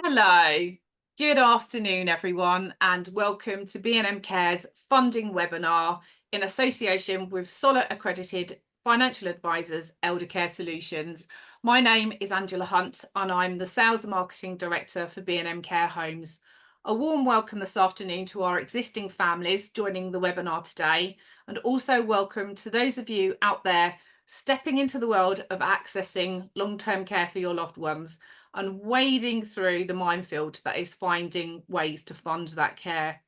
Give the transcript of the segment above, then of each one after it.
Hello, good afternoon, everyone, and welcome to B&M Care's funding webinar in association with Solid accredited financial advisors, Eldercare Solutions. My name is Angela Hunt, and I'm the Sales and Marketing Director for B&M Care Homes. A warm welcome this afternoon to our existing families joining the webinar today, and also welcome to those of you out there stepping into the world of accessing long-term care for your loved ones and wading through the minefield that is finding ways to fund that care.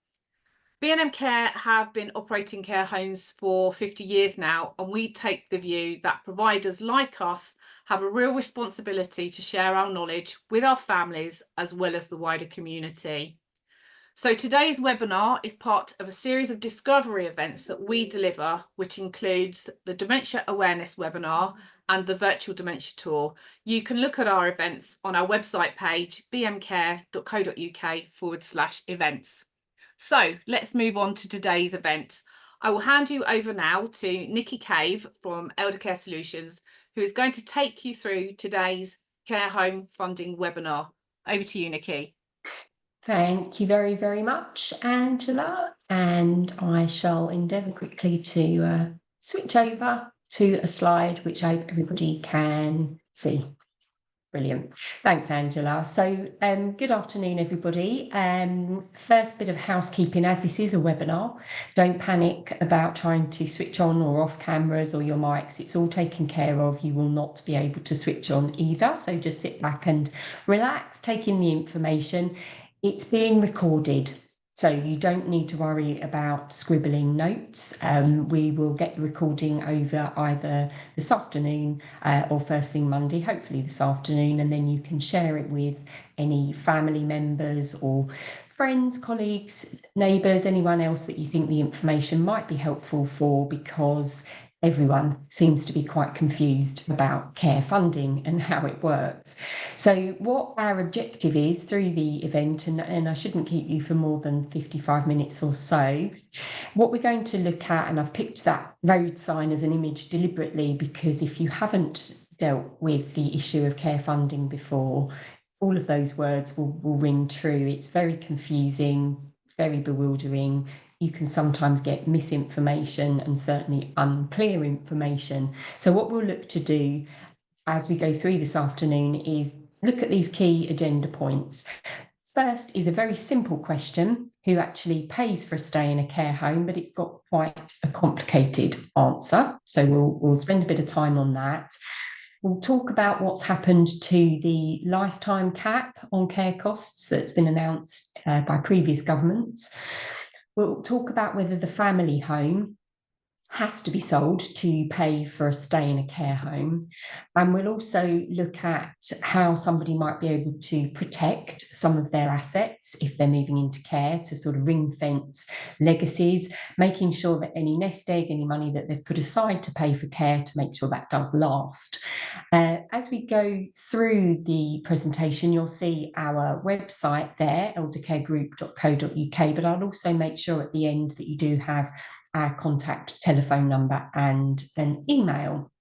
B&M Care have been operating care homes for 50 years now, and we take the view that providers like us have a real responsibility to share our knowledge with our families as well as the wider community. So today's webinar is part of a series of discovery events that we deliver, which includes the Dementia Awareness webinar and the Virtual Dementia Tour. You can look at our events on our website page, bmcare.co.uk/events. So let's move on to today's event. I will hand you over now to Nikki Cave from Eldercare Solutions, who is going to take you through today's care home funding webinar. Over to you, Nikki. Thank you very, very much, Angela. And I shall endeavour quickly to switch over to a slide which I hope everybody can see. Brilliant. Thanks, Angela. So good afternoon, everybody. First bit of housekeeping, as this is a webinar, don't panic about trying to switch on or off cameras or your mics. It's all taken care of. You will not be able to switch on either. So just sit back and relax, take in the information. It's being recorded, so you don't need to worry about scribbling notes. We will get the recording over either this afternoon or first thing Monday, hopefully this afternoon, and then you can share it with any family members or friends, colleagues, neighbours, anyone else that you think the information might be helpful for, because everyone seems to be quite confused about care funding and how it works. So what our objective is through the event, and I shouldn't keep you for more than 55 minutes or so, what we're going to look at, and I've picked that road sign as an image deliberately because if you haven't dealt with the issue of care funding before, all of those words will ring true. It's very confusing, very bewildering. You can sometimes get misinformation and certainly unclear information. So what we'll look to do as we go through this afternoon is look at these key agenda points. First is a very simple question: who actually pays for a stay in a care home? But it's got quite a complicated answer. So we'll spend a bit of time on that. We'll talk about what's happened to the lifetime cap on care costs that's been announced by previous governments. We'll talk about whether the family home has to be sold to pay for a stay in a care home. And we'll also look at how somebody might be able to protect some of their assets if they're moving into care, to sort of ring fence legacies, making sure that any nest egg, any money that they've put aside to pay for care, to make sure that does last. As we go through the presentation, you'll see our website there, eldercaregroup.co.uk, but I'll also make sure at the end that you do have our contact telephone number and an email.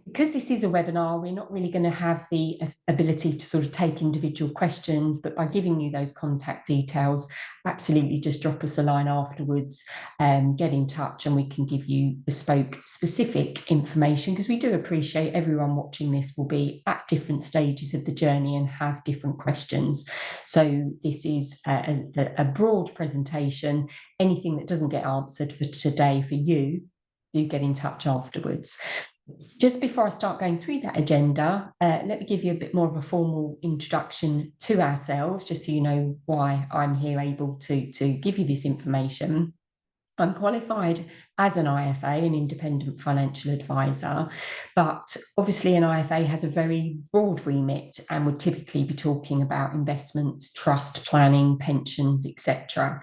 Because this is a webinar, we're not really going to have the ability to sort of take individual questions, but by giving you those contact details, absolutely just drop us a line afterwards, get in touch, and we can give you bespoke, specific information, because we do appreciate everyone watching this will be at different stages of the journey and have different questions. So this is a broad presentation. Anything that doesn't get answered for today for you, do get in touch afterwards. Just before I start going through that agenda, let me give you a bit more of a formal introduction to ourselves, just so you know why I'm here able to give you this information. I'm qualified as an IFA, an independent financial advisor, but obviously an IFA has a very broad remit and would typically be talking about investments, trust planning, pensions, etc.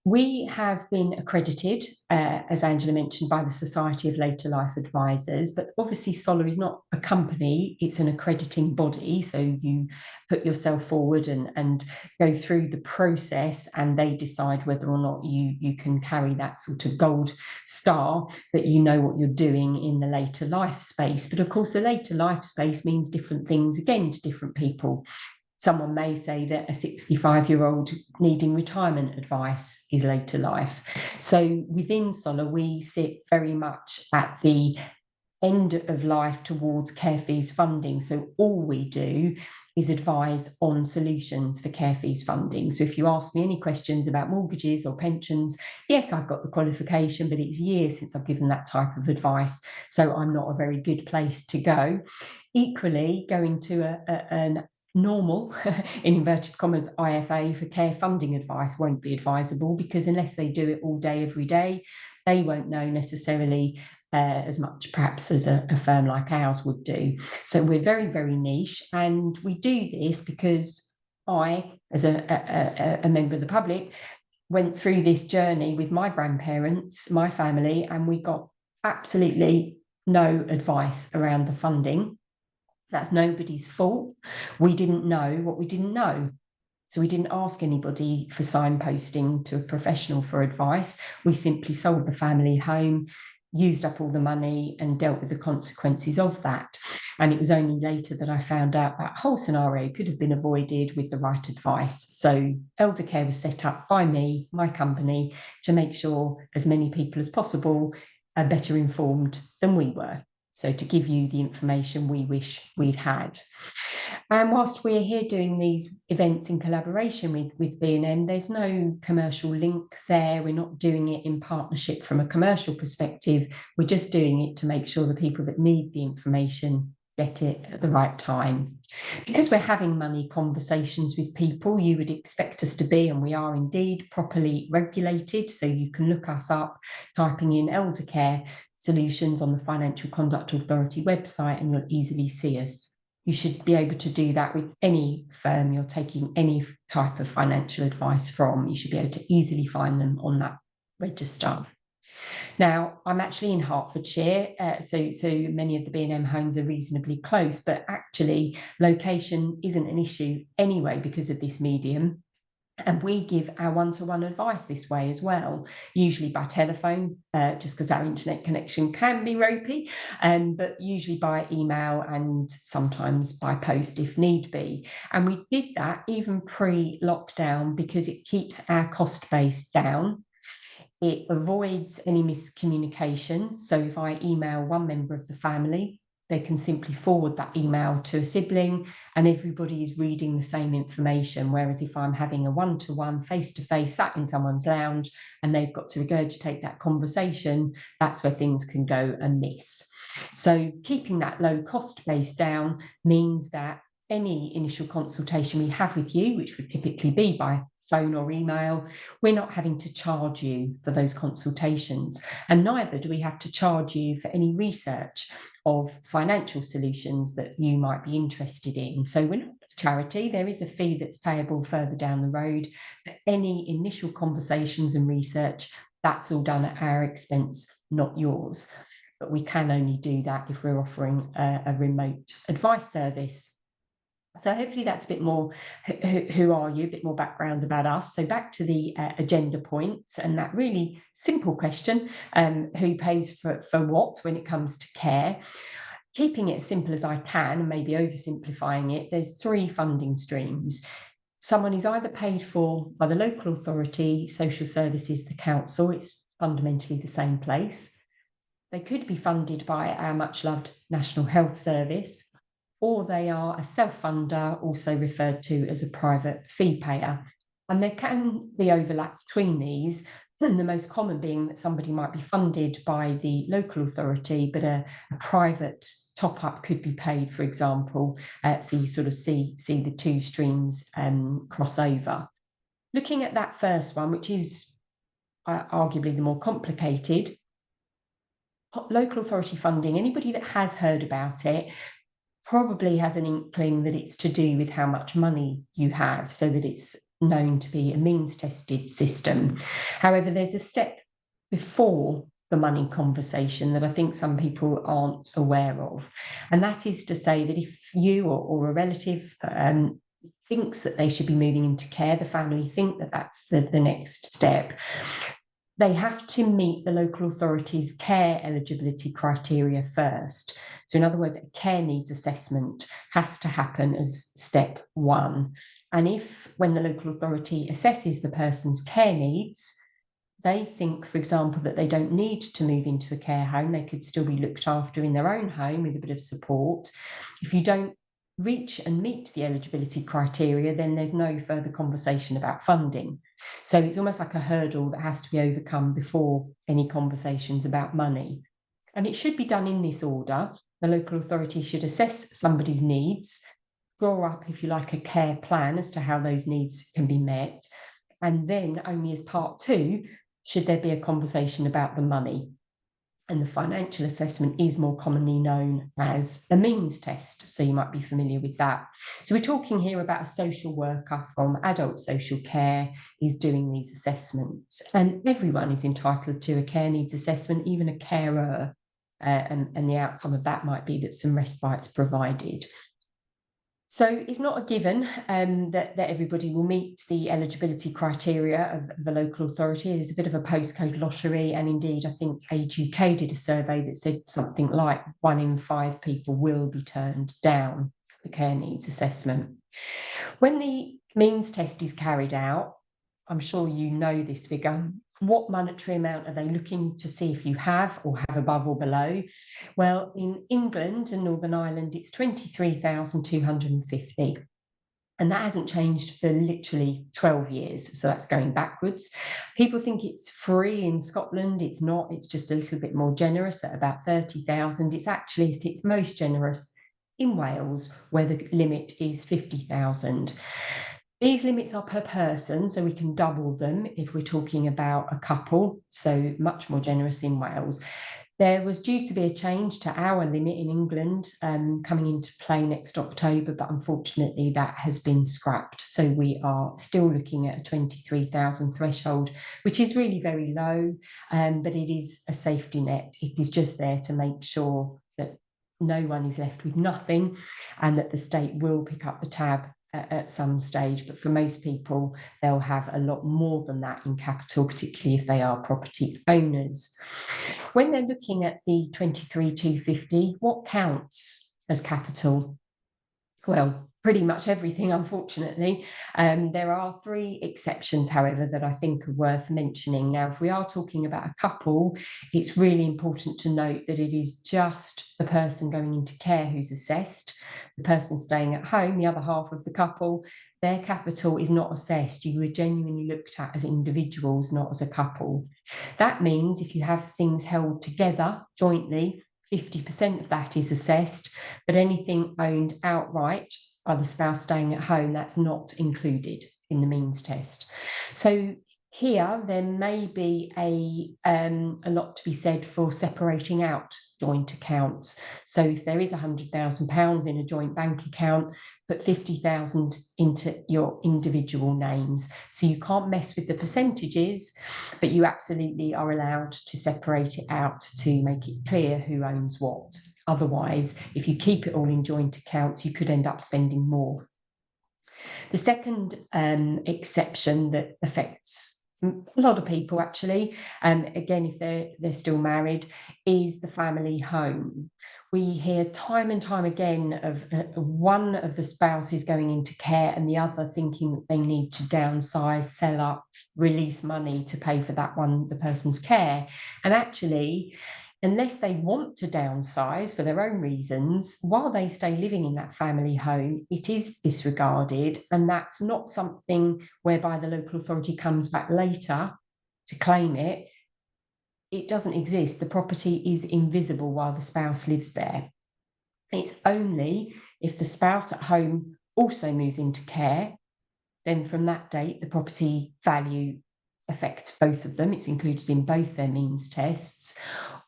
We have been accredited, as Angela mentioned, by the Society of Later Life Advisors, but obviously SOLA is not a company, it's an accrediting body, so you put yourself forward and go through the process, and they decide whether or not you can carry that sort of gold star, that you know what you're doing in the later life space. But of course the later life space means different things again to different people. someone may say that a 65-year-old needing retirement advice is later life. So within Solar, we sit very much at the end of life towards care fees funding. So all we do is advise on solutions for care fees funding. So if you ask me any questions about mortgages or pensions, yes, I've got the qualification, but it's years since I've given that type of advice. So I'm not a very good place to go. Equally, going to an normal, in inverted commas, IFA for care funding advice won't be advisable, because unless they do it all day, every day, they won't know necessarily as much perhaps as a firm like ours would do. So we're very, very niche, and we do this because I, as a member of the public, went through this journey with my grandparents, my family, and we got absolutely no advice around the funding. That's nobody's fault. We didn't know what we didn't know. So we didn't ask anybody for signposting to a professional for advice. We simply sold the family home, used up all the money, and dealt with the consequences of that. And it was only later that I found out that whole scenario could have been avoided with the right advice. So Eldercare was set up by me, my company, to make sure as many people as possible are better informed than we were. So to give you the information we wish we'd had. And whilst we're here doing these events in collaboration with B&M, there's no commercial link there. We're not doing it in partnership from a commercial perspective. We're just doing it to make sure the people that need the information get it at the right time. Because we're having money conversations with people, you would expect us to be, and we are indeed, properly regulated. So you can look us up, typing in Eldercare Solutions on the Financial Conduct Authority website, and you'll easily see us. You should be able to do that with any firm you're taking any type of financial advice from. You should be able to easily find them on that register. Now, I'm actually in Hertfordshire, so many of the B&M homes are reasonably close, but actually location isn't an issue anyway because of this medium. And we give our one-to-one advice this way as well, usually by telephone, just because our internet connection can be ropey, but usually by email and sometimes by post if need be. And we did that even pre-lockdown because it keeps our cost base down. It avoids any miscommunication. So if I email one member of the family, they can simply forward that email to a sibling and everybody is reading the same information. Whereas if I'm having a one-to-one, face-to-face, sat in someone's lounge and they've got to regurgitate that conversation, that's where things can go amiss. So keeping that low cost base down means that any initial consultation we have with you, which would typically be by phone or email, we're not having to charge you for those consultations, and neither do we have to charge you for any research of financial solutions that you might be interested in. So we're not a charity. There is a fee that's payable further down the road, but any initial conversations and research, that's all done at our expense, not yours. But we can only do that if we're offering a remote advice service. So hopefully that's a bit more, who are you, a bit more background about us. So back to the agenda points and that really simple question, who pays for what when it comes to care? Keeping it as simple as I can, and maybe oversimplifying it, there's 3 funding streams. Someone is either paid for by the local authority, social services, the council, it's fundamentally the same place. They could be funded by our much loved National Health Service, or they are a self-funder, also referred to as a private fee payer. And there can be overlap between these, and the most common being that somebody might be funded by the local authority, but a private top-up could be paid, for example. So you sort of see the 2 streams cross over. Looking at that first one, which is arguably the more complicated, local authority funding, anybody that has heard about it probably has an inkling that it's to do with how much money you have, so that it's known to be a means-tested system. However, there's a step before the money conversation that I think some people aren't aware of, and that is to say that if you or a relative thinks that they should be moving into care, the family think that that's the next step, they have to meet the local authority's care eligibility criteria first. So in other words, a care needs assessment has to happen as step one. And if, when the local authority assesses the person's care needs, they think, for example, that they don't need to move into a care home, they could still be looked after in their own home with a bit of support. If you don't reach and meet the eligibility criteria, then there's no further conversation about funding. So it's almost like a hurdle that has to be overcome before any conversations about money. And it should be done in this order. The local authority should assess somebody's needs, draw up, if you like, a care plan as to how those needs can be met, and then only as part two should there be a conversation about the money. And the financial assessment is more commonly known as the means test, so you might be familiar with that. So we're talking here about a social worker from adult social care is doing these assessments, and everyone is entitled to a care needs assessment, even a carer, and the outcome of that might be that some respite's provided. So it's not a given that everybody will meet the eligibility criteria of the local authority. There's a bit of a postcode lottery, and indeed I think Age UK did a survey that said something like 1 in 5 people will be turned down for the care needs assessment. When the means test is carried out, I'm sure you know this figure. What monetary amount are they looking to see if you have or have above or below? Well, in England and Northern Ireland, it's 23,250. And that hasn't changed for literally 12 years. So that's going backwards. People think it's free in Scotland. It's not. It's just a little bit more generous at about 30,000. It's actually at its most generous in Wales, where the limit is 50,000. These limits are per person, so we can double them if we're talking about a couple, so much more generous in Wales. There was due to be a change to our limit in England coming into play next October, but unfortunately that has been scrapped. So we are still looking at a 23,000 threshold, which is really very low, but it is a safety net. It is just there to make sure that no one is left with nothing, and that the state will pick up the tab at some stage. But for most people, they'll have a lot more than that in capital, particularly if they are property owners. When they're looking at the 23,250, what counts as capital? Well, pretty much everything, unfortunately. There are 3 exceptions, however, that I think are worth mentioning. Now, if we are talking about a couple, it's really important to note that it is just the person going into care who's assessed. The person staying at home, the other half of the couple, their capital is not assessed. You were genuinely looked at as individuals, not as a couple. That means if you have things held together jointly, 50% of that is assessed, but anything owned outright by the spouse staying at home, that's not included in the means test. So here there may be a lot to be said for separating out joint accounts. So if there is £100,000 in a joint bank account, put 50,000 into your individual names. So you can't mess with the percentages, but you absolutely are allowed to separate it out to make it clear who owns what. Otherwise, if you keep it all in joint accounts, you could end up spending more. The second exception that affects a lot of people, actually, again, if they're still married, is the family home. We hear time and time again of one of the spouses going into care and the other thinking that they need to downsize, sell up, release money to pay for that one, the person's care. And actually, unless they want to downsize for their own reasons, while they stay living in that family home, it is disregarded. And that's not something whereby the local authority comes back later to claim it. It doesn't exist. The property is invisible while the spouse lives there. It's only if the spouse at home also moves into care, then from that date, the property value affects both of them. It's included in both their means tests.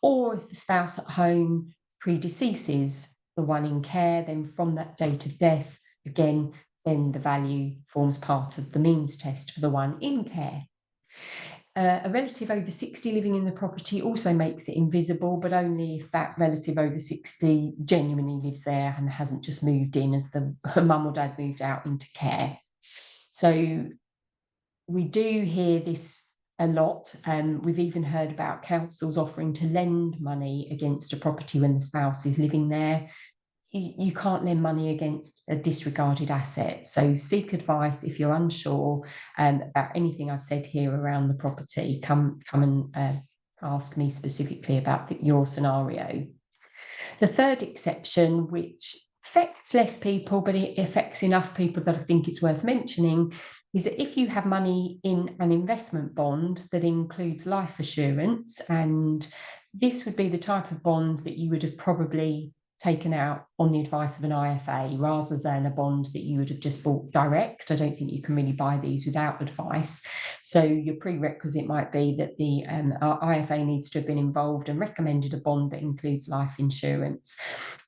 Or if the spouse at home predeceases the one in care, then from that date of death, again, then the value forms part of the means test for the one in care. A relative over 60 living in the property also makes it invisible, but only if that relative over 60 genuinely lives there and hasn't just moved in as the mum or dad moved out into care. So we do hear this a lot. We've even heard about councils offering to lend money against a property when the spouse is living there. You can't lend money against a disregarded asset. So seek advice if you're unsure about anything I've said here around the property. Come and ask me specifically about your scenario. The third exception, which affects less people, but it affects enough people that I think it's worth mentioning, is that if you have money in an investment bond that includes life assurance, and this would be the type of bond that you would have probably taken out on the advice of an IFA rather than a bond that you would have just bought direct. I don't think you can really buy these without advice. So your prerequisite might be that the IFA needs to have been involved and recommended a bond that includes life insurance.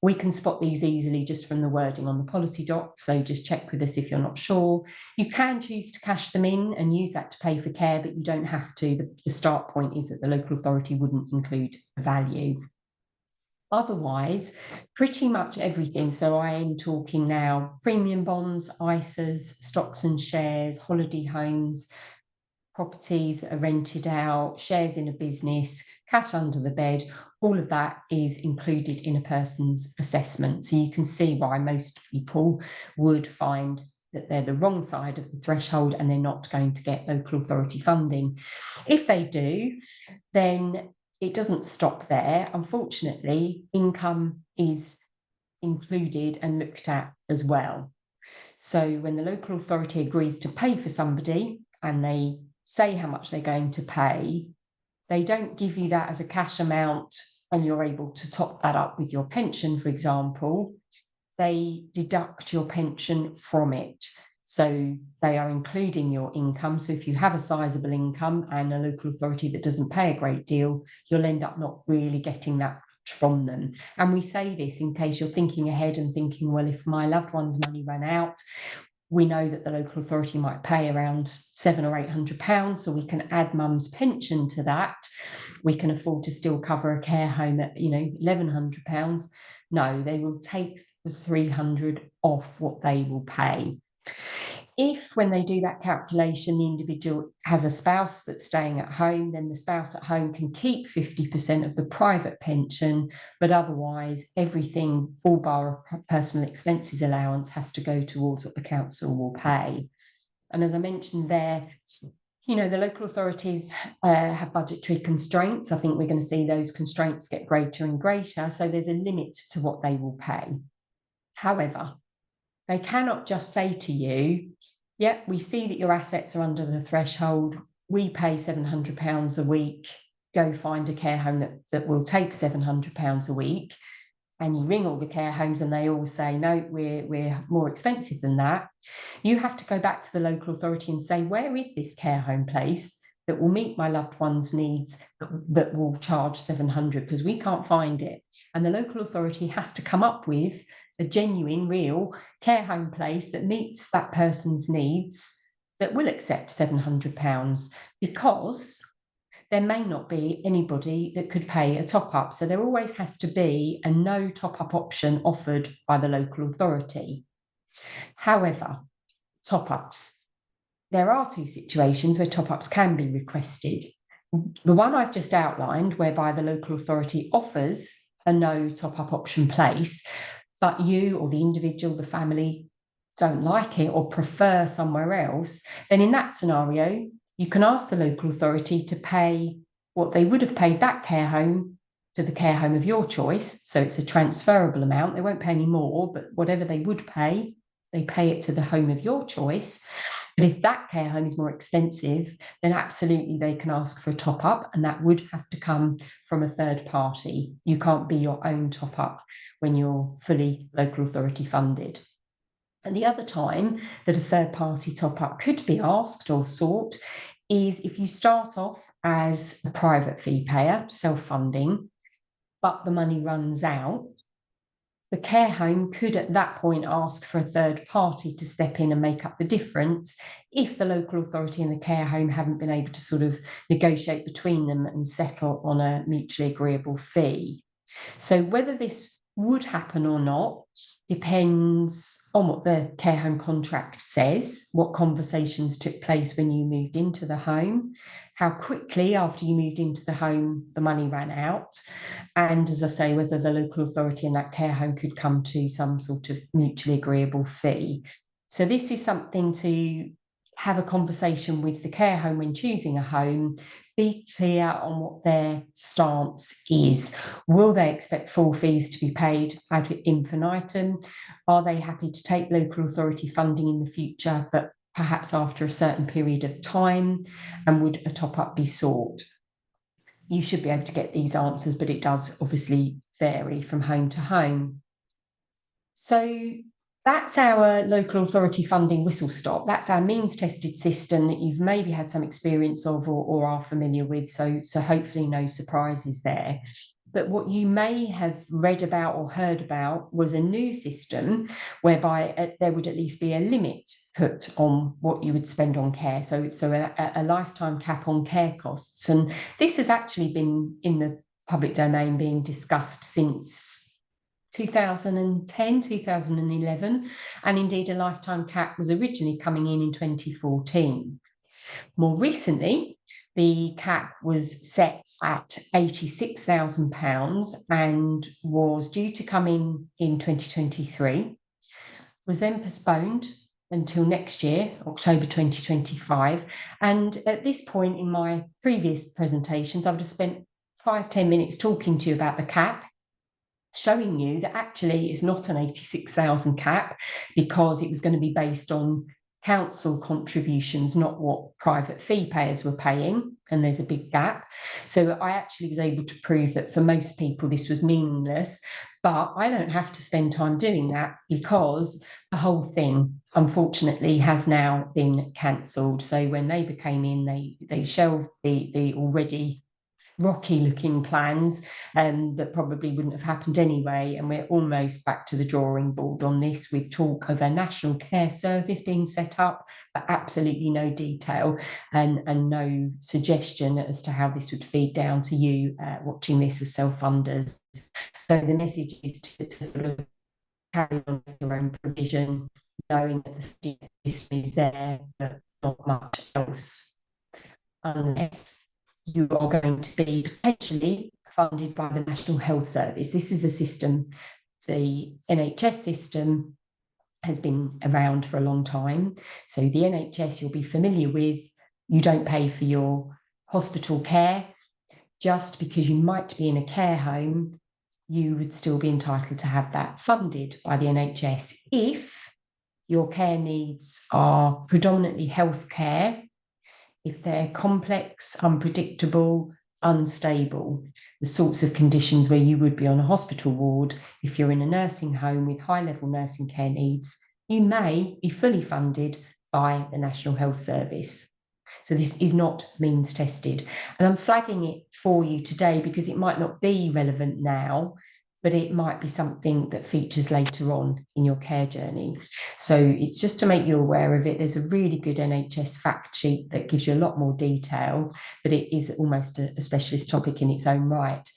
We can spot these easily just from the wording on the policy doc, so just check with us if you're not sure. You can choose to cash them in and use that to pay for care, but you don't have to. The start point is that the local authority wouldn't include a value. Otherwise, pretty much everything. So I am talking now premium bonds, ISAs, stocks and shares, holiday homes, properties that are rented out, shares in a business, cash under the bed, all of that is included in a person's assessment. So you can see why most people would find that they're the wrong side of the threshold and they're not going to get local authority funding. If they do, then it doesn't stop there. Unfortunately, income is included and looked at as well. So when the local authority agrees to pay for somebody and they say how much they're going to pay, they don't give you that as a cash amount and you're able to top that up with your pension, for example. They deduct your pension from it. So they are including your income. So if you have a sizable income and a local authority that doesn't pay a great deal, you'll end up not really getting that from them. And we say this in case you're thinking ahead and thinking, well, if my loved one's money ran out, we know that the local authority might pay around £700 or £800, so we can add mum's pension to that. We can afford to still cover a care home at, £1,100. No, they will take the 300 off what they will pay. If, when they do that calculation, the individual has a spouse that's staying at home, then the spouse at home can keep 50% of the private pension, but otherwise everything, all bar a personal expenses allowance, has to go towards what the council will pay. And as I mentioned there, the local authorities have budgetary constraints. I think we're going to see those constraints get greater and greater, so there's a limit to what they will pay. However, they cannot just say to you, yep, we see that your assets are under the threshold. We pay £700 a week. Go find a care home that will take £700 a week. And you ring all the care homes and they all say, no, we're more expensive than that. You have to go back to the local authority and say, where is this care home place that will meet my loved one's needs, that will charge £700, because we can't find it. And the local authority has to come up with a genuine, real care home place that meets that person's needs that will accept £700, because there may not be anybody that could pay a top-up. So there always has to be a no top-up option offered by the local authority. However, top-ups. There are two situations where top-ups can be requested. The one I've just outlined, whereby the local authority offers a no top-up option place, but you or the individual, the family, don't like it or prefer somewhere else, then in that scenario, you can ask the local authority to pay what they would have paid that care home to the care home of your choice. So it's a transferable amount. They won't pay any more, but whatever they would pay, they pay it to the home of your choice. But if that care home is more expensive, then absolutely they can ask for a top-up, and that would have to come from a third party. You can't be your own top-up when you're fully local authority funded. And the other time that a third party top-up could be asked or sought is if you start off as a private fee payer, self-funding, but the money runs out. The care home could at that point ask for a third party to step in and make up the difference if the local authority and the care home haven't been able to sort of negotiate between them and settle on a mutually agreeable fee. So whether this would happen or not depends on what the care home contract says, what conversations took place when you moved into the home, how quickly after you moved into the home the money ran out, and as I say, whether the local authority and that care home could come to some sort of mutually agreeable fee. So this is something to have a conversation with the care home when choosing a home. Be clear on what their stance is. Will they expect full fees to be paid ad infinitum? Are they happy to take local authority funding in the future, but perhaps after a certain period of time? And would a top-up be sought? You should be able to get these answers, but it does obviously vary from home to home. So that's our local authority funding whistle stop. That's our means tested system that you've maybe had some experience of or are familiar with. So hopefully no surprises there. But what you may have read about or heard about was a new system whereby there would at least be a limit put on what you would spend on care. So a lifetime cap on care costs. And this has actually been in the public domain being discussed since 2010, 2011, and indeed a lifetime cap was originally coming in 2014. More recently, the cap was set at £86,000 and was due to come in 2023, was then postponed until next year, October 2025. And at this point in my previous presentations, I would have spent 5-10 minutes talking to you about the cap, showing you that actually it's not an 86,000 cap because it was going to be based on council contributions, not what private fee payers were paying, and there's a big gap. So I actually was able to prove that for most people this was meaningless, but I don't have to spend time doing that because the whole thing unfortunately has now been cancelled. So when Labour came in, they shelved the already rocky looking plans that probably wouldn't have happened anyway, and we're almost back to the drawing board on this, with talk of a national care service being set up, but absolutely no detail and no suggestion as to how this would feed down to you watching this as self-funders. So the message is to sort of carry on with your own provision, knowing that the system is there, but not much else, unless you are going to be potentially funded by the National Health Service. This is a system, the NHS system has been around for a long time. So the NHS you'll be familiar with, you don't pay for your hospital care. Just because you might be in a care home, you would still be entitled to have that funded by the NHS if your care needs are predominantly health care, if they're complex, unpredictable, unstable, the sorts of conditions where you would be on a hospital ward. If you're in a nursing home with high-level nursing care needs, you may be fully funded by the National Health Service. So this is not means tested. And I'm flagging it for you today because it might not be relevant now, but it might be something that features later on in your care journey. So it's just to make you aware of it. There's a really good NHS fact sheet that gives you a lot more detail, but it is almost a specialist topic in its own right.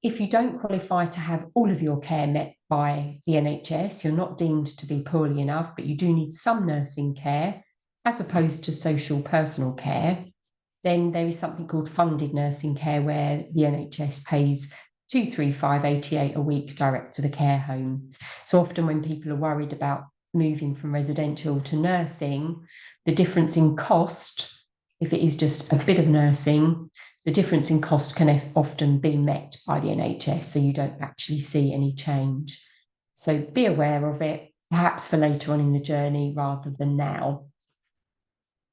If you don't qualify to have all of your care met by the NHS, you're not deemed to be poorly enough, but you do need some nursing care as opposed to social personal care, then there is something called funded nursing care where the NHS pays £235.88 a week direct to the care home. So often when people are worried about moving from residential to nursing, the difference in cost, if it is just a bit of nursing, the difference in cost can often be met by the NHS, so you don't actually see any change. So be aware of it, perhaps for later on in the journey rather than now.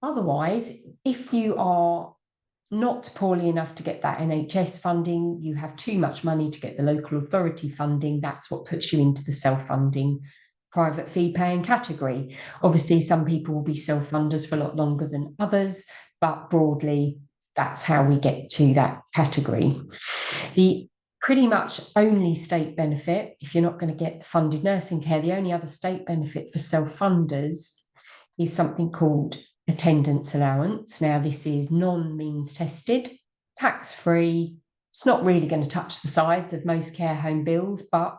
Otherwise, if you are not poorly enough to get that NHS funding, you have too much money to get the local authority funding, that's what puts you into the self-funding private fee paying category. Obviously, some people will be self-funders for a lot longer than others, but broadly, that's how we get to that category. The pretty much only state benefit, if you're not going to get funded nursing care, the only other state benefit for self-funders is something called attendance allowance. Now, this is non-means tested, tax-free. It's not really going to touch the sides of most care home bills, but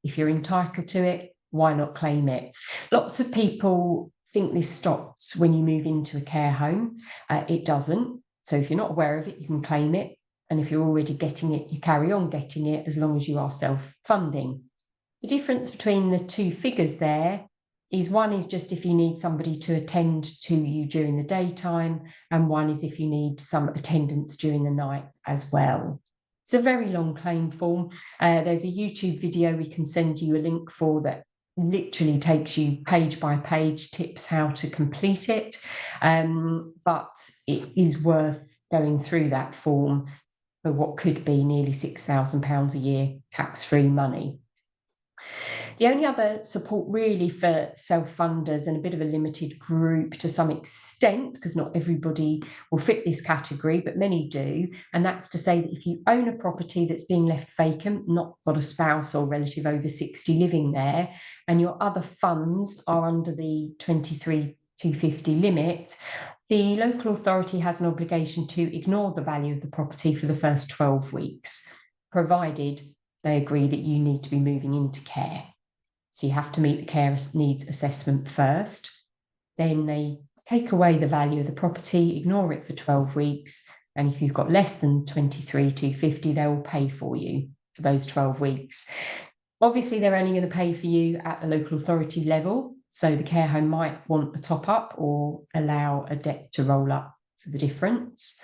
If you're entitled to it, why not claim it? Lots of people think this stops when you move into a care home. It doesn't. So if you're not aware of it, you can claim it. And if you're already getting it, you carry on getting it as long as you are self-funding. The difference between the two figures there is one is just if you need somebody to attend to you during the daytime, and one is if you need some attendance during the night as well. It's a very long claim form. There's a YouTube video we can send you a link for that literally takes you page by page tips how to complete it. But it is worth going through that form for what could be nearly £6,000 a year tax-free money. The only other support really for self-funders and a bit of a limited group to some extent, because not everybody will fit this category, but many do, and that's to say that if you own a property that's being left vacant, not got a spouse or relative over 60 living there, and your other funds are under the 23,250 limit, the local authority has an obligation to ignore the value of the property for the first 12 weeks, provided they agree that you need to be moving into care. So you have to meet the care needs assessment first. Then they take away the value of the property, ignore it for 12 weeks. And if you've got less than 23,250, they will pay for you for those 12 weeks. Obviously, they're only going to pay for you at the local authority level. So the care home might want a top up or allow a debt to roll up for the difference.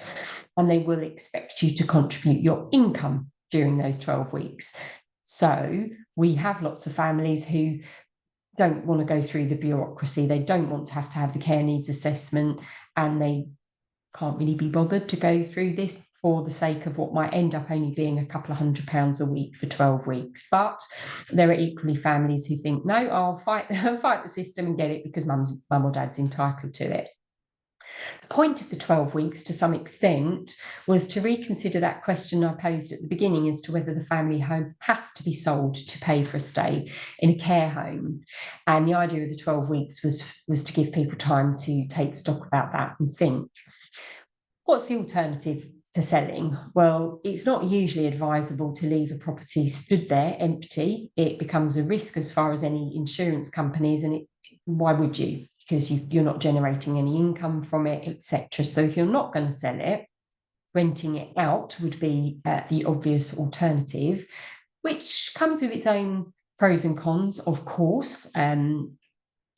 And they will expect you to contribute your income during those 12 weeks. So we have lots of families who don't want to go through the bureaucracy. They don't want to have the care needs assessment, and they can't really be bothered to go through this for the sake of what might end up only being a couple of £100 a week for 12 weeks. But there are equally families who think, no, I'll fight the system and get it because mum or dad's entitled to it. The point of the 12 weeks, to some extent, was to reconsider that question I posed at the beginning as to whether the family home has to be sold to pay for a stay in a care home. And the idea of the 12 weeks was to give people time to take stock about that and think. What's the alternative to selling? Well, it's not usually advisable to leave a property stood there empty. It becomes a risk as far as any insurance companies, and why would you? Because you're not generating any income from it, etc. So if you're not going to sell it, renting it out would be the obvious alternative, which comes with its own pros and cons, of course.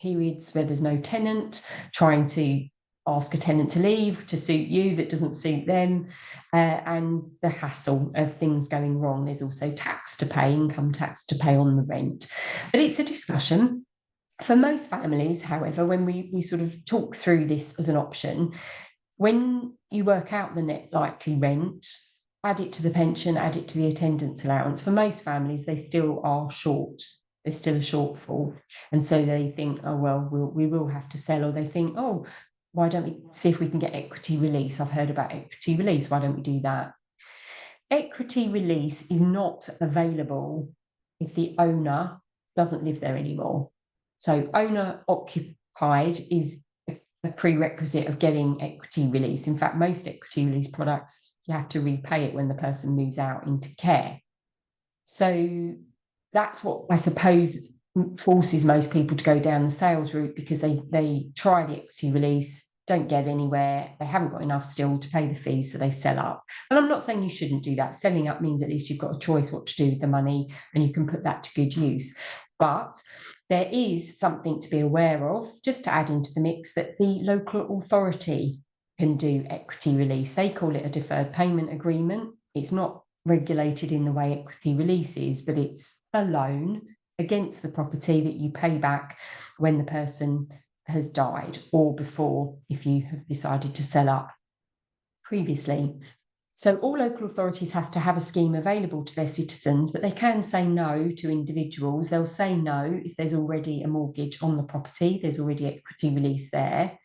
Periods where there's no tenant, trying to ask a tenant to leave to suit you that doesn't suit them, and the hassle of things going wrong. There's also tax to pay, income tax to pay on the rent. But it's a discussion. For most families, however, when we sort of talk through this as an option, when you work out the net likely rent, add it to the pension, add it to the attendance allowance, for most families, they still are short. There's still a shortfall. And so they think, oh, well, we will have to sell, or they think, oh, why don't we see if we can get equity release? I've heard about equity release. Why don't we do that? Equity release is not available if the owner doesn't live there anymore. So owner occupied is a prerequisite of getting equity release. In fact, most equity release products, you have to repay it when the person moves out into care. So that's what I suppose forces most people to go down the sales route, because they try the equity release, don't get anywhere, they haven't got enough still to pay the fees, so they sell up. And I'm not saying you shouldn't do that. Selling up means at least you've got a choice what to do with the money, and you can put that to good use. But there is something to be aware of, just to add into the mix, that the local authority can do equity release. They call it a deferred payment agreement. It's not regulated in the way equity release is, but it's a loan against the property that you pay back when the person has died, or before, if you have decided to sell up previously. So all local authorities have to have a scheme available to their citizens, but they can say no to individuals. They'll say no if there's already a mortgage on the property, there's already equity release there.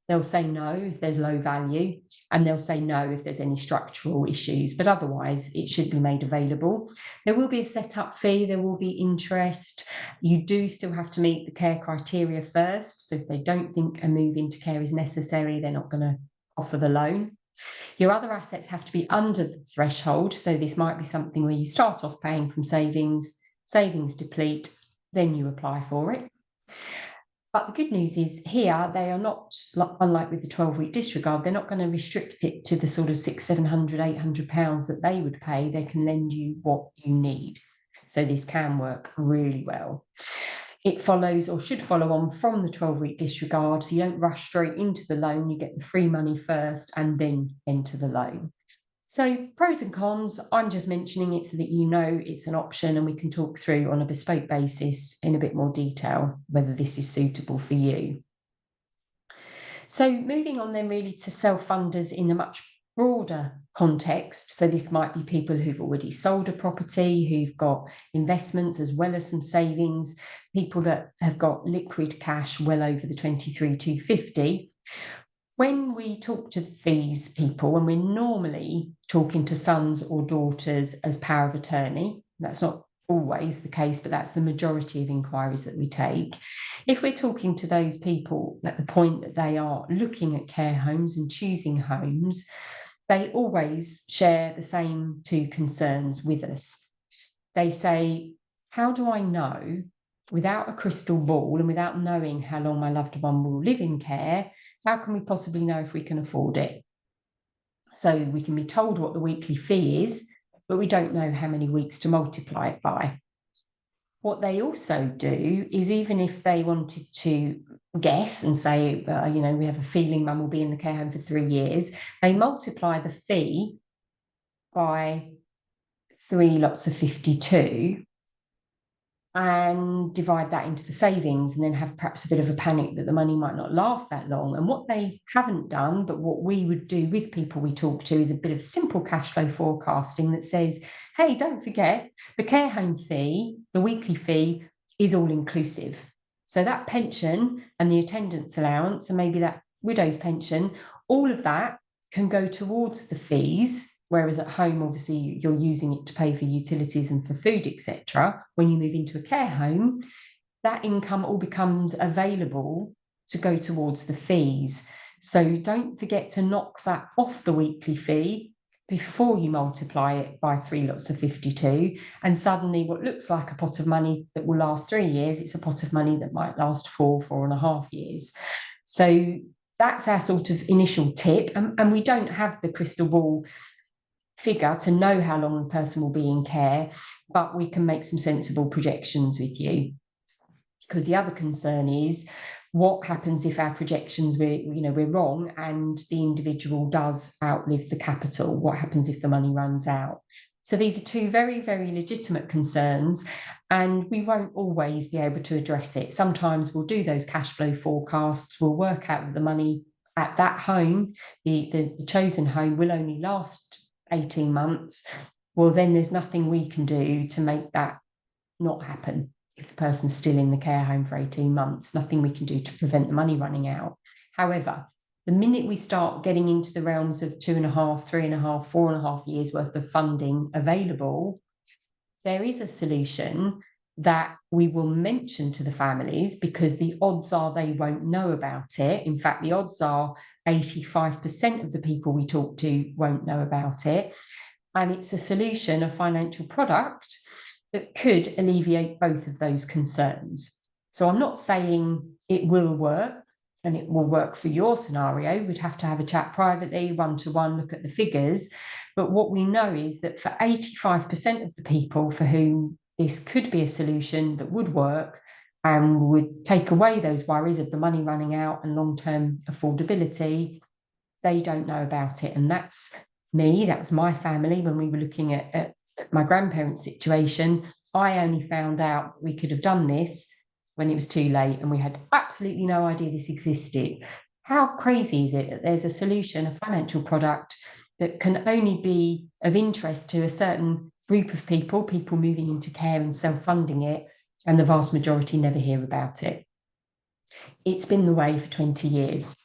They'll say no if there's low value, and they'll say no if there's any structural issues, but otherwise it should be made available. There will be a set-up fee, there will be interest. You do still have to meet the care criteria first. So if they don't think a move into care is necessary, they're not going to offer the loan. Your other assets have to be under the threshold. So this might be something where you start off paying from savings, savings deplete, then you apply for it. But the good news is here, they are not, unlike with the 12-week disregard, they're not going to restrict it to the sort of £600, £700, £800 that they would pay. They can lend you what you need. So this can work really well. It follows, or should follow on from the 12-week disregard. So you don't rush straight into the loan. You get the free money first and then enter the loan. So pros and cons, I'm just mentioning it so that you know it's an option, and we can talk through on a bespoke basis in a bit more detail whether this is suitable for you. So moving on then really to self-funders in a much broader context. So this might be people who've already sold a property, who've got investments as well as some savings, people that have got liquid cash well over the 23,250. When we talk to these people, and we're normally talking to sons or daughters as power of attorney, that's not always the case, but that's the majority of inquiries that we take. If we're talking to those people at the point that they are looking at care homes and choosing homes, they always share the same two concerns with us. They say, how do I know, without a crystal ball and without knowing how long my loved one will live in care, how can we possibly know if we can afford it? So we can be told what the weekly fee is, but we don't know how many weeks to multiply it by. What they also do is, even if they wanted to guess and say, we have a feeling mum will be in the care home for 3 years, they multiply the fee by 3 lots of 52 and divide that into the savings, and then have perhaps a bit of a panic that the money might not last that long. And what they haven't done, but what we would do with people we talk to, is a bit of simple cash flow forecasting that says, hey, don't forget, the care home fee, the weekly fee, is all inclusive. So that pension and the attendance allowance, and maybe that widow's pension, all of that can go towards the fees. Whereas at home, obviously, you're using it to pay for utilities and for food, etc. When you move into a care home, that income all becomes available to go towards the fees. So don't forget to knock that off the weekly fee before you multiply it by 3 lots of 52. And suddenly what looks like a pot of money that will last 3 years, it's a pot of money that might last 4.5 years. So that's our sort of initial tip. And we don't have the crystal ball figure to know how long the person will be in care, but we can make some sensible projections with you. Because the other concern is, what happens if our projections we're wrong and the individual does outlive the capital? What happens if the money runs out? So these are two very, very legitimate concerns, and we won't always be able to address it. Sometimes we'll do those cash flow forecasts, we'll work out that the money at that home, the chosen home, will only last 18 months. Well, then there's nothing we can do to make that not happen. If the person's still in the care home for 18 months, nothing we can do to prevent the money running out. However, the minute we start getting into the realms of 2.5, 3.5, 4.5 years worth of funding available, there is a solution that we will mention to the families, because the odds are they won't know about it. In fact, the odds are 85% of the people we talk to won't know about it. And it's a solution, a financial product, that could alleviate both of those concerns. So I'm not saying it will work and it will work for your scenario. We'd have to have a chat privately, one-to-one, look at the figures. But what we know is that for 85% of the people for whom this could be a solution that would work and would take away those worries of the money running out and long-term affordability, they don't know about it. And that's me, that was my family. When we were looking at my grandparents' situation, I only found out we could have done this when it was too late, and we had absolutely no idea this existed. How crazy is it that there's a solution, a financial product, that can only be of interest to a certain group of people moving into care and self-funding it, and the vast majority never hear about it? It's been the way for 20 years,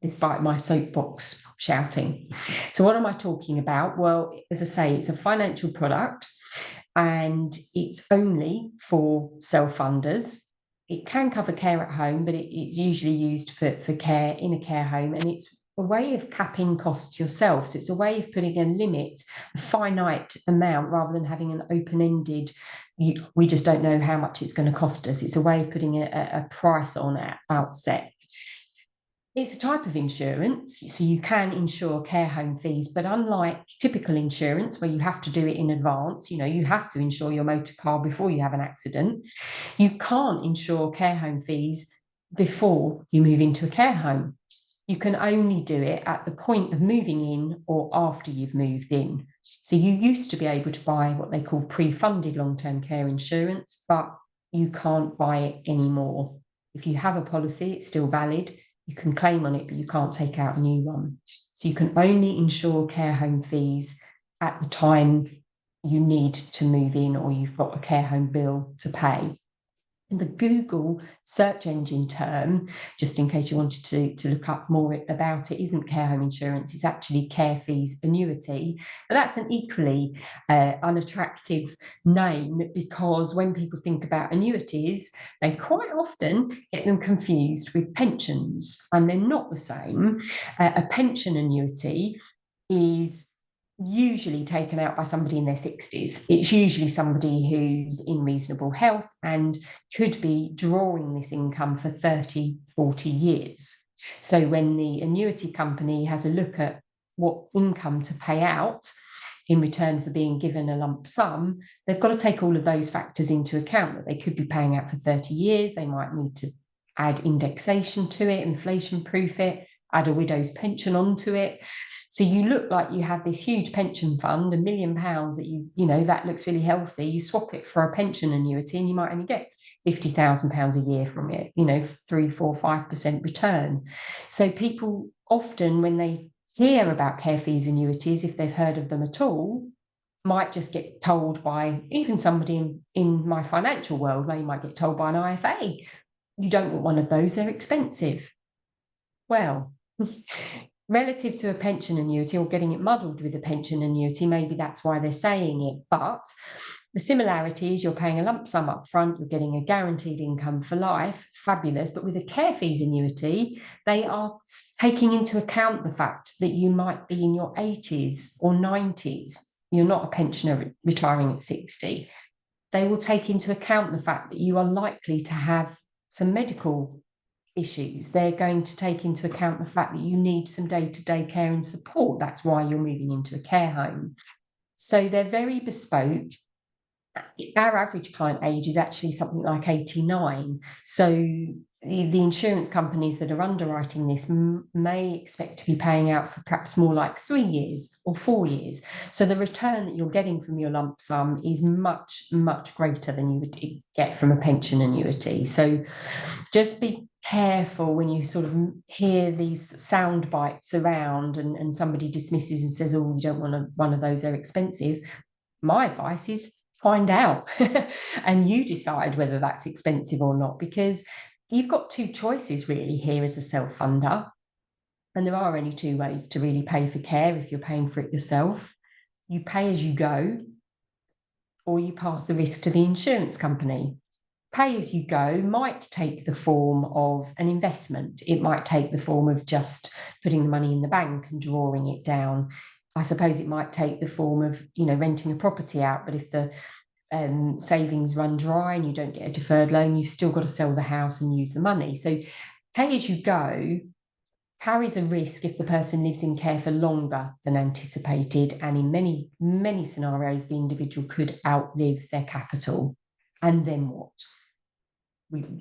despite my soapbox shouting. So what am I talking about? Well, as I say, it's a financial product, and it's only for self-funders. It can cover care at home, but it's usually used for care in a care home, and it's a way of capping costs yourself. So it's a way of putting a limit, a finite amount, rather than having an open-ended, we just don't know how much it's going to cost us. It's a way of putting a price on at outset. It's a type of insurance, so you can insure care home fees, but unlike typical insurance where you have to do it in advance, you have to insure your motor car before you have an accident, you can't insure care home fees before you move into a care home. You can only do it at the point of moving in or after you've moved in. So you used to be able to buy what they call pre-funded long-term care insurance, but you can't buy it anymore. If you have a policy, it's still valid. You can claim on it, but you can't take out a new one. So you can only insure care home fees at the time you need to move in or you've got a care home bill to pay. And the Google search engine term, just in case you wanted to look up more about it, isn't care home insurance, it's actually care fees annuity. But that's an equally unattractive name, because when people think about annuities, they quite often get them confused with pensions, and they're not the same. A pension annuity is usually taken out by somebody in their 60s. It's usually somebody who's in reasonable health and could be drawing this income for 30, 40 years. So when the annuity company has a look at what income to pay out in return for being given a lump sum, they've got to take all of those factors into account, that they could be paying out for 30 years. They might need to add indexation to it, inflation proof it, add a widow's pension onto it. So you look like you have this huge pension fund, £1 million that that looks really healthy. You swap it for a pension annuity and you might only get £50,000 a year from it, 3, 4, 5% return. So people often, when they hear about care fees annuities, if they've heard of them at all, might just get told by even somebody in my financial world, where you might get told by an IFA, you don't want one of those, they're expensive. Well, relative to a pension annuity, or getting it muddled with a pension annuity, maybe that's why they're saying it. But the similarity is you're paying a lump sum up front, you're getting a guaranteed income for life, fabulous. But with a care fees annuity, they are taking into account the fact that you might be in your 80s or 90s. You're not a pensioner retiring at 60. They will take into account the fact that you are likely to have some medical issues. They're going to take into account the fact that you need some day-to-day care and support. That's why you're moving into a care home. So they're very bespoke. Our average client age is actually something like 89. So the insurance companies that are underwriting this may expect to be paying out for perhaps more like 3 years or 4 years. So the return that you're getting from your lump sum is much, much greater than you would get from a pension annuity. So just be careful when you sort of hear these sound bites around and somebody dismisses and says, oh, you don't want one of those, they're expensive. My advice is find out and you decide whether that's expensive or not, because you've got two choices really here as a self-funder, and there are only two ways to really pay for care if you're paying for it yourself. You pay as you go, or you pass the risk to the insurance company. Pay as you go might take the form of an investment. It might take the form of just putting the money in the bank and drawing it down. I suppose it might take the form of, renting a property out, but if the savings run dry and you don't get a deferred loan, you've still got to sell the house and use the money. So pay as you go carries a risk if the person lives in care for longer than anticipated, and in many, many scenarios, the individual could outlive their capital. And then what?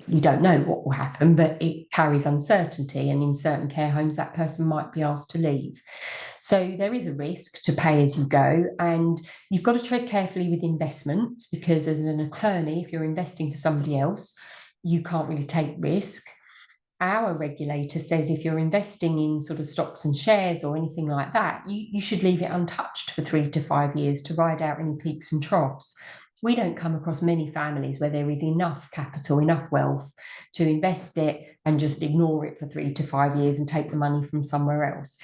We don't know what will happen, but it carries uncertainty, and in certain care homes that person might be asked to leave. So there is a risk to pay as you go, and you've got to tread carefully with investments, because as an attorney, if you're investing for somebody else, you can't really take risk. Our regulator says if you're investing in sort of stocks and shares or anything like that, you should leave it untouched for 3 to 5 years to ride out any peaks and troughs. We don't come across many families where there is enough capital, enough wealth to invest it and just ignore it for 3 to 5 years and take the money from somewhere else.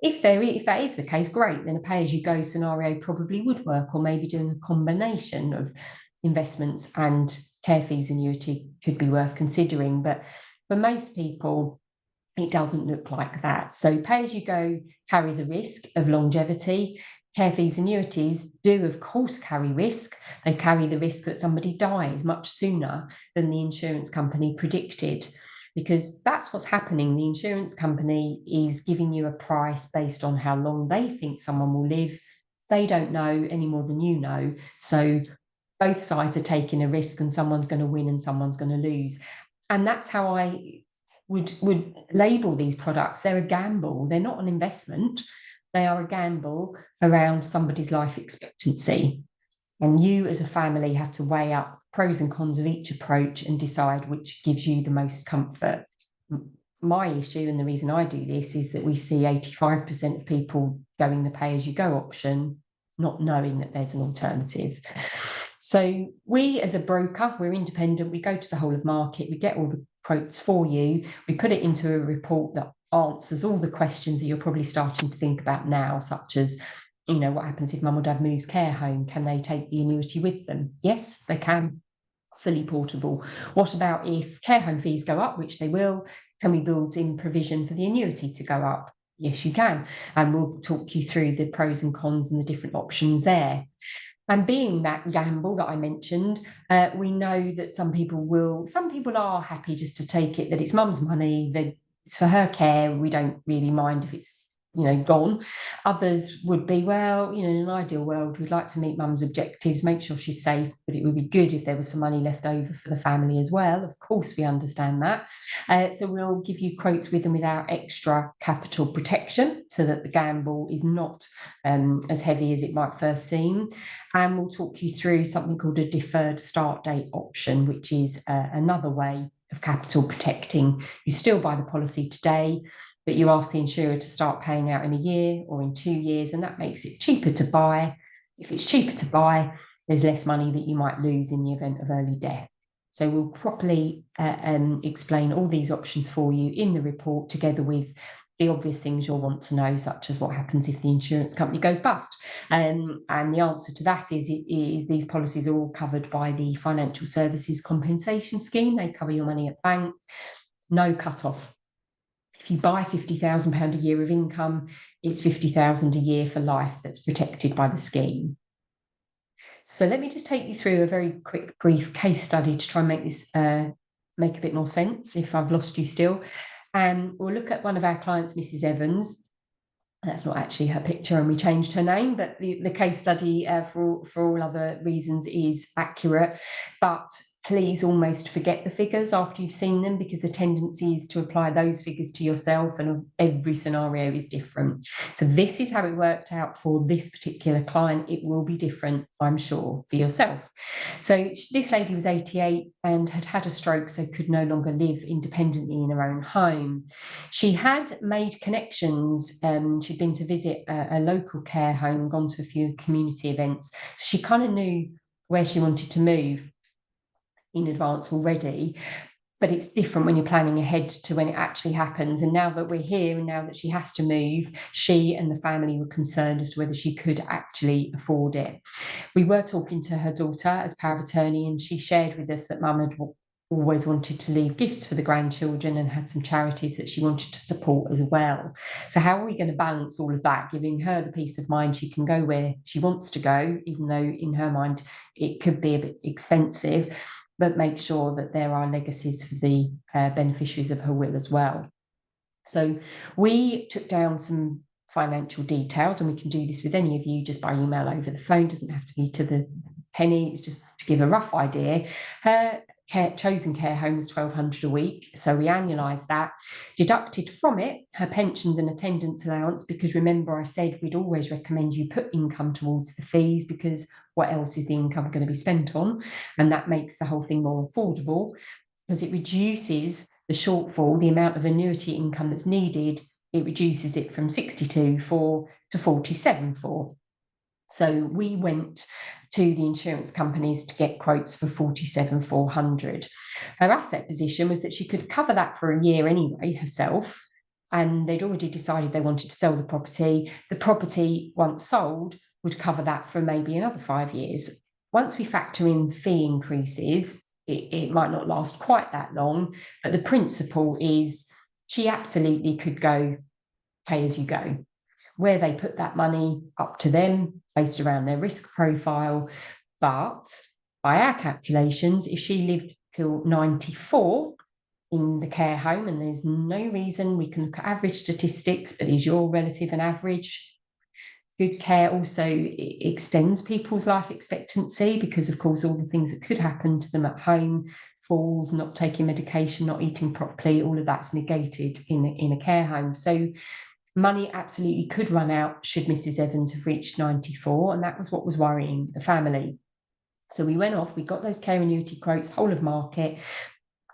If that is the case, great, then a pay-as-you-go scenario probably would work, or maybe doing a combination of investments and care fees annuity could be worth considering. But for most people, it doesn't look like that. So pay-as-you-go carries a risk of longevity. care fees annuities do, of course, carry risk. They carry the risk that somebody dies much sooner than the insurance company predicted, because that's what's happening. The insurance company is giving you a price based on how long they think someone will live. They don't know any more than you know. So both sides are taking a risk, and someone's going to win and someone's going to lose. And that's how I would label these products. They're a gamble. They're not an investment. They are a gamble around somebody's life expectancy. And you as a family have to weigh up pros and cons of each approach and decide which gives you the most comfort. My issue, and the reason I do this, is that we see 85% of people going the pay-as-you-go option, not knowing that there's an alternative. So we, as a broker, we're independent. We go to the whole of market. We get all the quotes for you. We put it into a report that answers all the questions that you're probably starting to think about now, such as, you know, what happens if mum or dad moves care home? Can they take the annuity with them? Yes, they can. Fully portable. What about if care home fees go up, which they will? Can we build in provision for the annuity to go up? Yes, you can. And we'll talk you through the pros and cons and the different options there. And being that gamble that I mentioned, we know that some people are happy just to take it, that it's mum's money, that it's for her care. We don't really mind if it's, you know, gone. Others would be, well, you know, in an ideal world, we'd like to meet mum's objectives, make sure she's safe, but it would be good if there was some money left over for the family as well. Of course, we understand that. So we'll give you quotes with and without extra capital protection, so that the gamble is not as heavy as it might first seem. And we'll talk you through something called a deferred start date option, which is another way of capital protecting. You still buy the policy today, but you ask the insurer to start paying out in a year or in 2 years, and that makes it cheaper to buy. If it's cheaper to buy, there's less money that you might lose in the event of early death. So we'll properly explain all these options for you in the report, together with the obvious things you'll want to know, such as what happens if the insurance company goes bust. And the answer to that is these policies are all covered by the Financial Services Compensation Scheme. They cover your money at bank, no cut-off. If you buy £50,000 a year of income, it's £50,000 a year for life that's protected by the scheme. So let me just take you through a very quick, brief case study to try and make this make a bit more sense, if I've lost you still. We'll look at one of our clients, Mrs. Evans. That's not actually her picture, and we changed her name, but the case study, for all other reasons, is accurate. But please almost forget the figures after you've seen them, because the tendency is to apply those figures to yourself, and every scenario is different. So this is how it worked out for this particular client. It will be different, I'm sure, for yourself. So this lady was 88 and had had a stroke, so could no longer live independently in her own home. She had made connections. She'd been to visit a local care home, gone to a few community events. So she kind of knew where she wanted to move in advance already, but it's different when you're planning ahead to when it actually happens. And now that we're here, and now that she has to move, she and the family were concerned as to whether she could actually afford it. We were talking to her daughter as power of attorney, and she shared with us that mum had always wanted to leave gifts for the grandchildren and had some charities that she wanted to support as well. So how are we going to balance all of that, giving her the peace of mind she can go where she wants to go, even though in her mind it could be a bit expensive, but make sure that there are legacies for the beneficiaries of her will as well. So we took down some financial details, and we can do this with any of you just by email over the phone. It doesn't have to be to the penny. It's just to give a rough idea. Her chosen care home was £1,200 a week, so we annualised that, deducted from it her pensions and attendance allowance, because remember I said we'd always recommend you put income towards the fees, because what else is the income going to be spent on? And that makes the whole thing more affordable, because it reduces the shortfall, the amount of annuity income that's needed. It reduces it from 62,400 to 47,400. So we went to the insurance companies to get quotes for 47,400. Her asset position was that she could cover that for a year anyway herself, and they'd already decided they wanted to sell the property. The property, once sold, would cover that for maybe another 5 years. Once we factor in fee increases, it might not last quite that long, but the principle is she absolutely could go pay as you go. where they put that money, up to them, based around their risk profile. But by our calculations, if she lived till 94 in the care home, and there's no reason, we can look at average statistics, but is your relative an average? Good care also extends people's life expectancy, because of course all the things that could happen to them at home, falls, not taking medication, not eating properly, all of that's negated in a care home. So money absolutely could run out should Mrs. Evans have reached 94, and that was what was worrying the family. So we went off, we got those care annuity quotes, whole of market,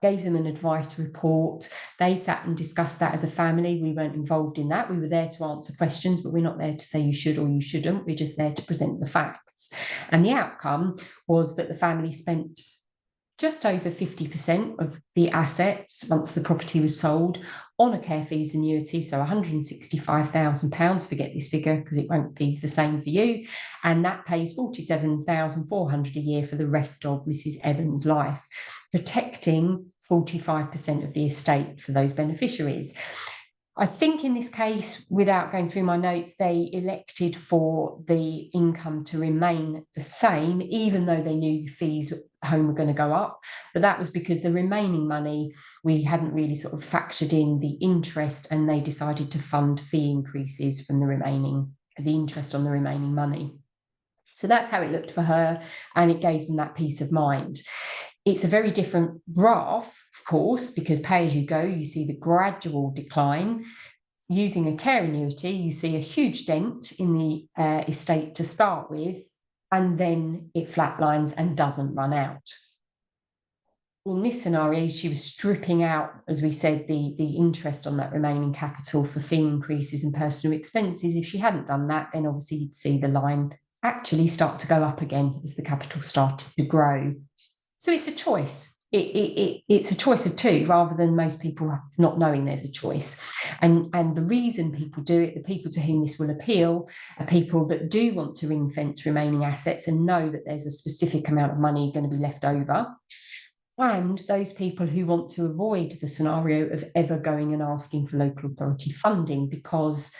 gave them an advice report. They sat and discussed that as a family. We weren't involved in that. We were there to answer questions, but we're not there to say you should or you shouldn't. We're just there to present the facts. And the outcome was that the family spent just over 50% of the assets once the property was sold on a care fees annuity, so £165,000, forget this figure because it won't be the same for you, and that pays £47,400 a year for the rest of Mrs. Evans' life, protecting 45% of the estate for those beneficiaries. I think in this case, without going through my notes, they elected for the income to remain the same, even though they knew fees at home were going to go up. But that was because the remaining money, we hadn't really sort of factored in the interest, and they decided to fund fee increases from the interest on the remaining money. So that's how it looked for her, and it gave them that peace of mind. It's a very different graph, of course, because pay as you go, you see the gradual decline. Using a care annuity, you see a huge dent in the estate to start with, and then it flatlines and doesn't run out. In this scenario, she was stripping out, as we said, the interest on that remaining capital for fee increases and personal expenses. If she hadn't done that, then obviously you'd see the line actually start to go up again as the capital started to grow. So it's a choice. It's a choice of two, rather than most people not knowing there's a choice. And the reason people do it, the people to whom this will appeal, are people that do want to ring fence remaining assets and know that there's a specific amount of money going to be left over. And those people who want to avoid the scenario of ever going and asking for local authority funding, because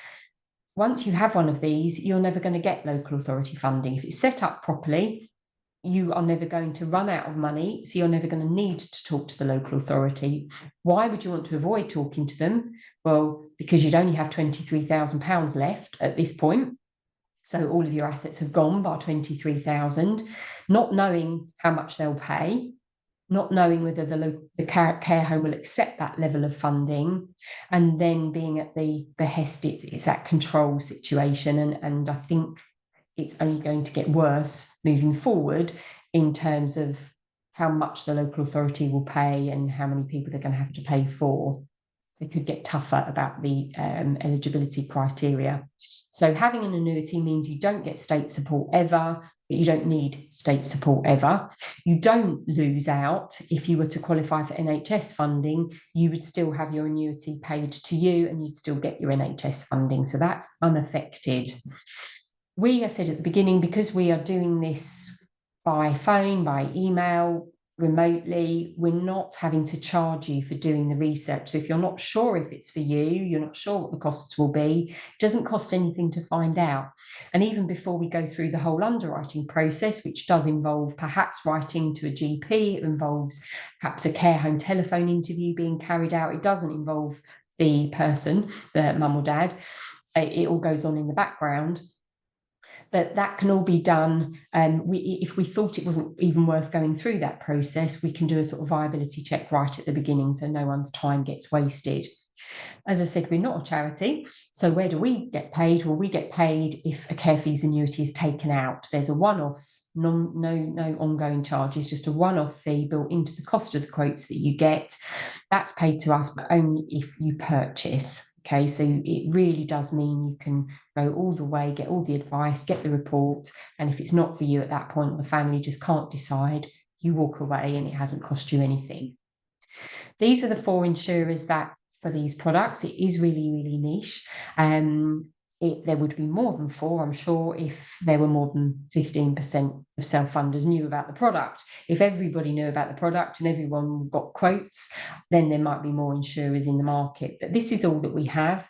once you have one of these, you're never going to get local authority funding. If it's set up properly, you are never going to run out of money, so you're never going to need to talk to the local authority. Why would you want to avoid talking to them? Well, because you'd only have £23,000 left at this point. So all of your assets have gone by 23,000, not knowing how much they'll pay, not knowing whether the care home will accept that level of funding, and then being at the behest, it's that control situation. And I think it's only going to get worse moving forward in terms of how much the local authority will pay and how many people they're going to have to pay for. It could get tougher about the eligibility criteria. So having an annuity means you don't get state support ever, but you don't need state support ever. You don't lose out. If you were to qualify for NHS funding, you would still have your annuity paid to you and you'd still get your NHS funding. So that's unaffected. We, as said at the beginning, because we are doing this by phone, by email, remotely, we're not having to charge you for doing the research. So if you're not sure if it's for you, you're not sure what the costs will be, it doesn't cost anything to find out. And even before we go through the whole underwriting process, which does involve perhaps writing to a GP, it involves perhaps a care home telephone interview being carried out, it doesn't involve the person, the mum or dad, it all goes on in the background. But that can all be done. If we thought it wasn't even worth going through that process, we can do a sort of viability check right at the beginning, so no one's time gets wasted. As I said, we're not a charity. So where do we get paid? Well, we get paid if a care fees annuity is taken out. There's a one-off, no ongoing charges, just a one-off fee built into the cost of the quotes that you get. That's paid to us, but only if you purchase. Okay, so it really does mean you can go all the way, get all the advice, get the report, and if it's not for you at that point, the family just can't decide, you walk away and it hasn't cost you anything. These are the 4 insurers that for these products. It is really, really niche. There would be more than 4, I'm sure, if there were more than 15% of self-funders knew about the product. If everybody knew about the product and everyone got quotes, then there might be more insurers in the market. But this is all that we have.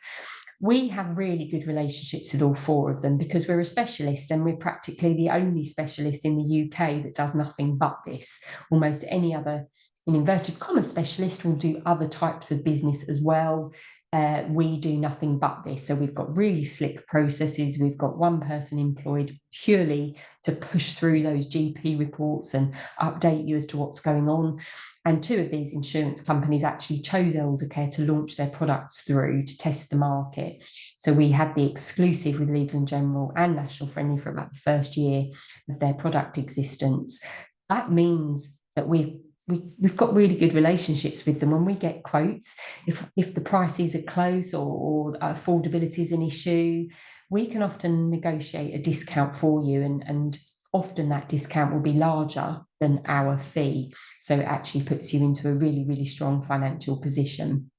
We have really good relationships with all four of them because we're a specialist, and we're practically the only specialist in the UK that does nothing but this. Almost any other, in inverted commas, specialist will do other types of business as well. We do nothing but this. So we've got really slick processes. We've got one person employed purely to push through those GP reports and update you as to what's going on. And two of these insurance companies actually chose Eldercare to launch their products through to test the market. So we had the exclusive with Legal & General and National Friendly for about the first year of their product existence. That means that we've got really good relationships with them. When we get quotes, if the prices are close or affordability is an issue, we can often negotiate a discount for you, and often that discount will be larger than our fee. So it actually puts you into a really, really strong financial position.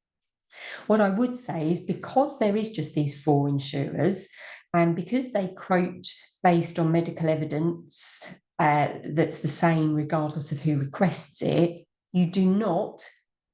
What I would say is, because there is just these four insurers, and because they quote based on medical evidence that's the same regardless of who requests it, you do not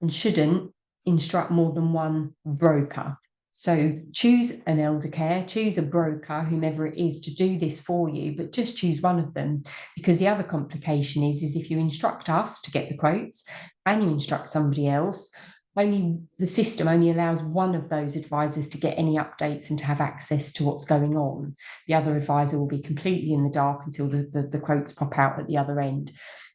and shouldn't instruct more than one broker. So choose an Eldercare, choose a broker, whomever it is, to do this for you, but just choose one of them, because the other complication is if you instruct us to get the quotes and you instruct somebody else, the system only allows one of those advisors to get any updates and to have access to what's going on. The other advisor will be completely in the dark until the quotes pop out at the other end.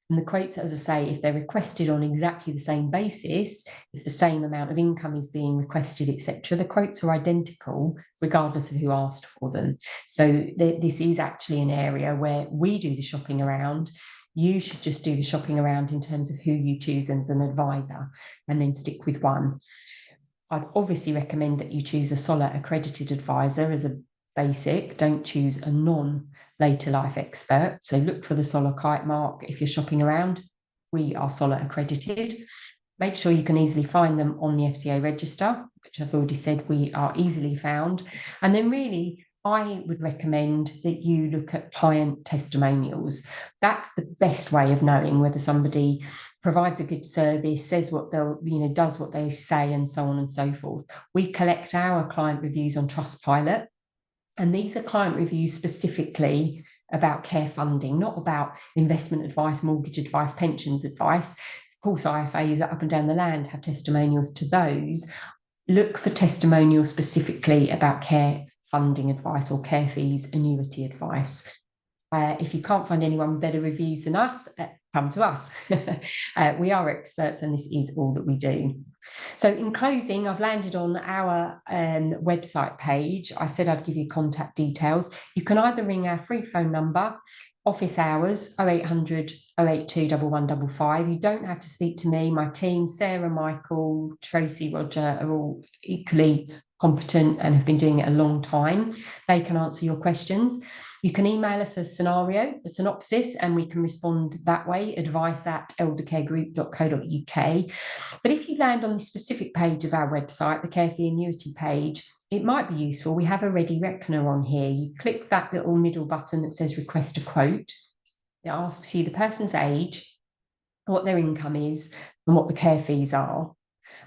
And the quotes, as I say, if they're requested on exactly the same basis, if the same amount of income is being requested, etc., the quotes are identical regardless of who asked for them. So this is actually an area where we do the shopping around. You should just do the shopping around in terms of who you choose as an advisor, and then stick with one. I'd obviously recommend that you choose a SOLA accredited advisor as a basic. Don't choose a non-later life expert. So look for the SOLA kite mark if you're shopping around. We are SOLA accredited. Make sure you can easily find them on the FCA register, which I've already said we are easily found. And then really, I would recommend that you look at client testimonials. That's the best way of knowing whether somebody provides a good service, says what they'll, does what they say, and so on and so forth. We collect our client reviews on Trustpilot, and these are client reviews specifically about care funding, not about investment advice, mortgage advice, pensions advice. Of course, IFAs up and down the land have testimonials to those. Look for testimonials specifically about care funding advice or care fees, annuity advice. If you can't find anyone with better reviews than us, come to us. We are experts, and this is all that we do. So in closing, I've landed on our website page. I said I'd give you contact details. You can either ring our free phone number, office hours, 0800 082 1155. You don't have to speak to me. My team, Sarah, Michael, Tracy, Roger, are all equally competent and have been doing it a long time. They can answer your questions. You can email us a scenario, a synopsis, and we can respond that way, advice@eldercaregroup.co.uk. But if you land on the specific page of our website, the Care Fee Annuity page, it might be useful. We have a Ready Reckoner on here. You click that little middle button that says request a quote. It asks you the person's age, what their income is, and what the care fees are.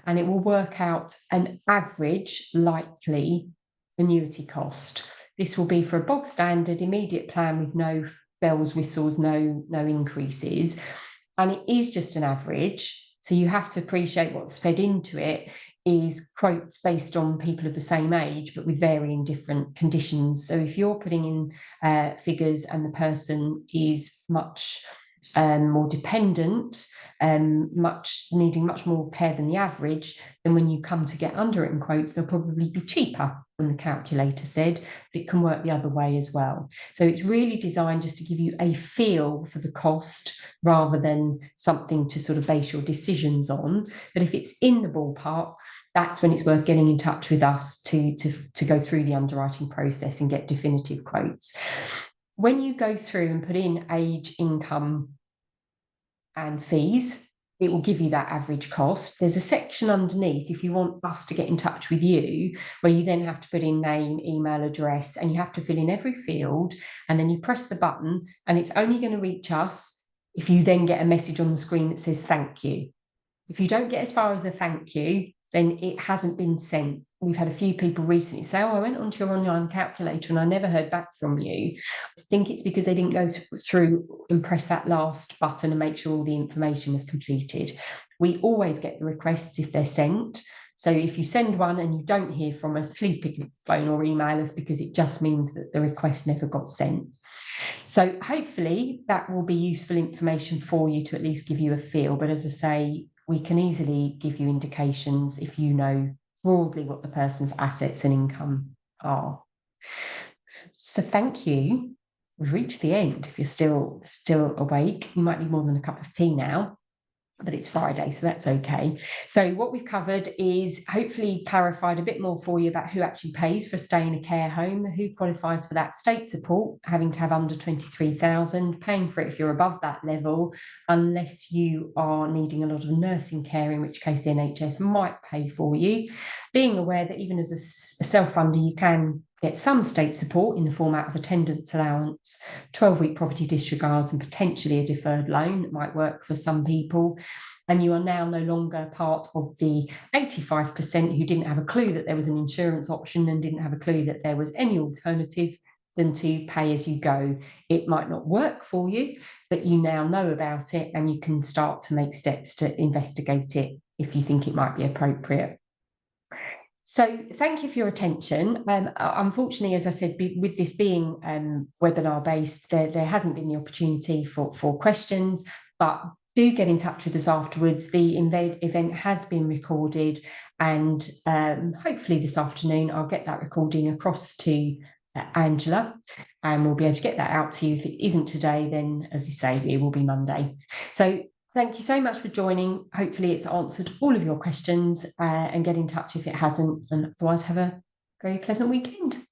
And it will work out an average likely annuity cost. This will be for a bog standard immediate plan with no bells, whistles, no increases. And it is just an average. So you have to appreciate what's fed into it is quotes based on people of the same age, but with varying different conditions. So if you're putting in figures and the person is much more dependent, needing much more care than the average, then when you come to get underwritten quotes, they'll probably be cheaper than the calculator said, but it can work the other way as well. So it's really designed just to give you a feel for the cost rather than something to sort of base your decisions on. But if it's in the ballpark, that's when it's worth getting in touch with us to go through the underwriting process and get definitive quotes. When you go through and put in age, income, and fees, it will give you that average cost. There's a section underneath if you want us to get in touch with you, where you then have to put in name, email address, and you have to fill in every field, and then you press the button, and it's only going to reach us if you then get a message on the screen that says thank you. If you don't get as far as the thank you, then it hasn't been sent. we've had a few people recently say, oh, I went onto your online calculator and I never heard back from you. I think it's because they didn't go through and press that last button and make sure all the information was completed. We always get the requests if they're sent. So if you send one and you don't hear from us, please pick up the phone or email us, because it just means that the request never got sent. So hopefully that will be useful information for you to at least give you a feel. But as I say, we can easily give you indications if you know broadly what the person's assets and income are. So thank you. We've reached the end. If you're still awake, you might need more than a cup of tea now, but it's Friday, so that's okay. So what we've covered is hopefully clarified a bit more for you about who actually pays for a stay in a care home, who qualifies for that state support, having to have under 23,000, paying for it if you're above that level, unless you are needing a lot of nursing care, in which case the NHS might pay for you. Being aware that even as a self-funder, you can get some state support in the format of attendance allowance, 12-week property disregards, and potentially a deferred loan that might work for some people. And you are now no longer part of the 85% who didn't have a clue that there was an insurance option and didn't have a clue that there was any alternative than to pay as you go. It might not work for you, but you now know about it and you can start to make steps to investigate it if you think it might be appropriate. So thank you for your attention. Unfortunately, as I said, with this being webinar based, there hasn't been the opportunity for questions, but do get in touch with us afterwards. The event has been recorded, and hopefully this afternoon I'll get that recording across to Angela, and we'll be able to get that out to you. If it isn't today, then as you say, it will be Monday. So thank you so much for joining. Hopefully it's answered all of your questions, and get in touch if it hasn't, and otherwise have a very pleasant weekend.